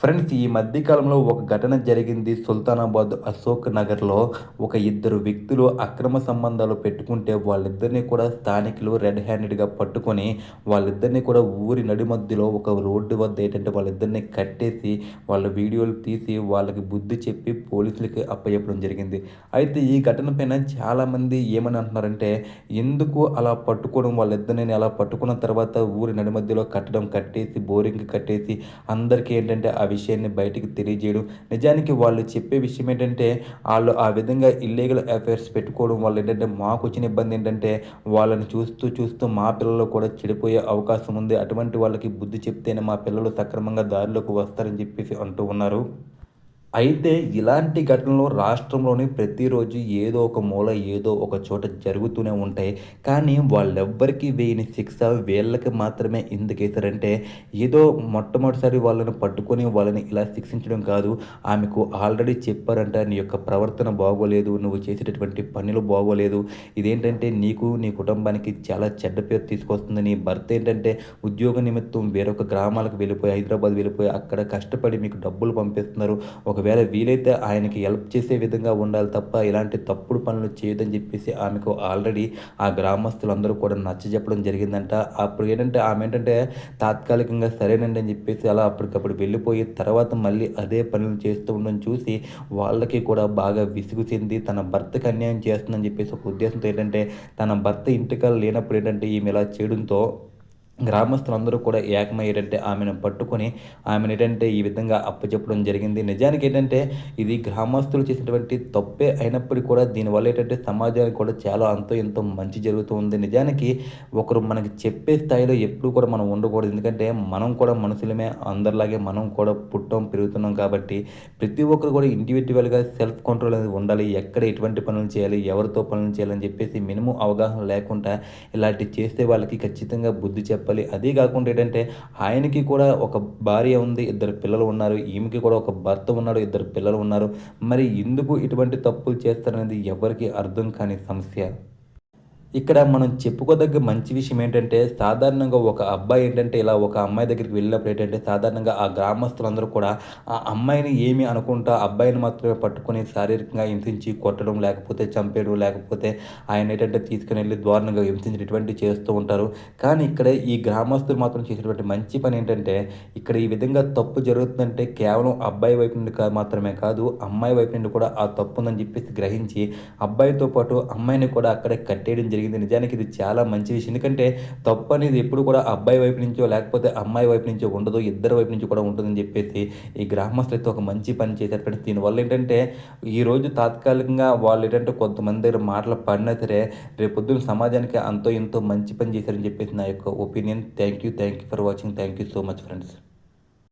Friends, ఈ మధ్య కాలంలో ఒక ఘటన జరిగింది. సుల్తానాబాద్ అశోక్ నగర్‌లో ఒక ఇద్దరు వ్యక్తులు అక్రమ సంబంధాలు పెట్టుకుంటే వాళ్ళిద్దరిని కూడా స్థానికులు రెడ్ హ్యాండెడ్‌గా పట్టుకొని వాళ్ళిద్దరిని కూడా ఊరి నడిమధ్యలో ఒక రోడ్డు వద్ద ఏంటంటే వాళ్ళిద్దరిని కట్టేసి వాళ్ళ వీడియోలు తీసి వాళ్ళకి బుద్ధి చెప్పి పోలీసులకి అప్పచెప్పడం జరిగింది. అయితే ఈ ఘటన పైన చాలామంది ఏమని అంటున్నారంటే, ఎందుకు అలా పట్టుకోవడం, వాళ్ళిద్దరిని అలా పట్టుకున్న తర్వాత ఊరి నడిమధ్యలో కట్టేసి బోరింగ్‌కి కట్టేసి అందరికీ ఏంటంటే ఆ విషయాన్ని బయటికి తెలియజేయడం. నిజానికి వాళ్ళు చెప్పే విషయం ఏంటంటే, ఆళ్ళు ఆ విధంగా ఇల్లీగల్ అఫైర్స్ పెట్టుకోవడం వల్ల ఏంటంటే, మాకొచ్చిన ఇబ్బంది ఏంటంటే, వాళ్ళని చూస్తూ మా పిల్లలు కూడా చెడిపోయే అవకాశం ఉంది. అటువంటి వాళ్ళకి బుద్ధి చెప్తేనే మా పిల్లలు సక్రమంగా దారిలోకి వస్తారని చెప్పేసి అంటూ ఉన్నారు. అయితే ఇలాంటి ఘటనలు రాష్ట్రంలోని ప్రతిరోజు ఏదో ఒక మూల, ఏదో ఒక చోట జరుగుతూనే ఉంటాయి. కానీ వాళ్ళెవ్వరికీ వేయని శిక్ష వీళ్ళకి మాత్రమే ఎందుకేశారంటే, ఏదో మొట్టమొదటిసారి వాళ్ళని పట్టుకొని వాళ్ళని ఇలా శిక్షించడం కాదు. ఆమెకు ఆల్రెడీ చెప్పారంట, "నీ యొక్క ప్రవర్తన బాగోలేదు. నువ్వు చేసేటటువంటి పనులు బాగోలేదు. ఇదేంటంటే నీకు, నీ కుటుంబానికి చాలా చెడ్డ పేరు తీసుకొస్తుంది. నీ భర్త ఏంటంటే ఉద్యోగ నిమిత్తం వేరొక గ్రామాలకు వెళ్ళిపోయి, హైదరాబాద్ వెళ్ళిపోయి అక్కడ కష్టపడి మీకు డబ్బులు పంపిస్తున్నారు. ఒకవేళ వీలైతే ఆయనకి హెల్ప్ చేసే విధంగా ఉండాలి తప్ప ఇలాంటి తప్పుడు పనులు చేయొద్దని" చెప్పేసి ఆమెకు ఆల్రెడీ ఆ గ్రామస్తులందరూ కూడా నచ్చజెప్పడం జరిగిందంట. అప్పుడు ఏంటంటే ఆమె ఏంటంటే తాత్కాలికంగా సరేనండి అని చెప్పేసి అలా అప్పటికప్పుడు వెళ్ళిపోయి తర్వాత మళ్ళీ అదే పనులు చేస్తూ ఉండడం చూసి వాళ్ళకి కూడా బాగా విసుగు చెంది తన భర్తకి అన్యాయం చేస్తుందని చెప్పేసి ఒక ఉద్దేశంతో ఏంటంటే తన భర్త ఇంటికాడ లేనప్పుడు ఏంటంటే ఈమె ఇలా చేయడంతో గ్రామస్తులందరూ కూడా ఏకమయ్యారంటే ఆమెను పట్టుకొని ఆమెనేంటంటే ఈ విధంగా అప్పచెప్పడం జరిగింది. నిజానికి ఏంటంటే ఇది గ్రామస్తులు చేసినటువంటి తప్పే అయినప్పటికీ కూడా దీనివల్ల ఏంటంటే సమాజానికి కూడా చాలా అంతో ఎంతో మంచి జరుగుతూ ఉంది. నిజానికి ఒకరు మనకి చెప్పే స్థాయిలో ఎప్పుడు కూడా మనం ఉండకూడదు. ఎందుకంటే మనం కూడా మనుషులమే. అందరిలాగే మనం కూడా పుట్టాం, పెరుగుతున్నాం కాబట్టి ప్రతి ఒక్కరు కూడా ఇండివిడ్యువల్‌గా సెల్ఫ్ కంట్రోల్ అనేది ఉండాలి. ఎక్కడ ఎటువంటి పనులు చేయాలి, ఎవరితో పనులు చేయాలని చెప్పేసి మినిమమ్ అవగాహన లేకుండా ఇలాంటివి చేస్తే వాళ్ళకి ఖచ్చితంగా బుద్ధి చెప్పాలి. అదీ కాకుండా ఏంటంటే, ఆయనకి కూడా ఒక భార్య ఉంది, ఇద్దరు పిల్లలు ఉన్నారు. ఈమెకి కూడా ఒక భర్త ఉన్నాడు, ఇద్దరు పిల్లలు ఉన్నారు. మరి ఎందుకు ఇటువంటి తప్పులు చేస్తారనేది ఎవరికీ అర్థం కాని సమస్య. ఇక్కడ మనం చెప్పుకోదగ్గ మంచి విషయం ఏంటంటే, సాధారణంగా ఒక అబ్బాయి ఏంటంటే, ఇలా ఒక అమ్మాయి దగ్గరికి వెళ్ళినప్పుడు ఏంటంటే, సాధారణంగా ఆ గ్రామస్తులందరూ కూడా ఆ అమ్మాయిని ఏమి అనుకుంటా, అబ్బాయిని మాత్రమే పట్టుకొని శారీరకంగా హింసించి కొట్టడం, లేకపోతే చంపేయడం, లేకపోతే ఆయన్నేంటంటే తీసుకొనెళ్ళి దారుణంగా హింసించడం ఇటువంటివి చేస్తూ ఉంటారు. కానీ ఇక్కడ ఈ గ్రామస్తులు మాత్రం చేసేటువంటి మంచి పని ఏంటంటే, ఇక్కడ ఈ విధంగా తప్పు జరుగుతుందంటే కేవలం అబ్బాయి వైపు నుండి మాత్రమే కాదు, అమ్మాయి వైపు నుండి కూడా ఆ తప్పుందని చెప్పేసి గ్రహించి, అబ్బాయితో పాటు అమ్మాయిని కూడా అక్కడే కట్టేయడం జరిగింది. నిజానికి ఇది చాలా మంచి విషయం. ఎందుకంటే తప్పనేది ఎప్పుడు కూడా అబ్బాయి వైపు నుంచో లేకపోతే అమ్మాయి వైపు నుంచో ఉండదు. ఇద్దరి వైపు నుంచి కూడా ఉంటుందని చెప్పేసి ఈ గ్రామస్తులైతే ఒక మంచి పని చేశారు ఫ్రెండ్స్. దీనివల్ల ఏంటంటే ఈరోజు తాత్కాలికంగా వాళ్ళు ఏంటంటే కొంతమంది దగ్గర మాటలు పడినా సరే రేపొద్దున సమాజానికి అంతో ఎంతో మంచి పని చేశారని చెప్పేసి నా యొక్క opinion. Thank you for watching. Thank you so much friends.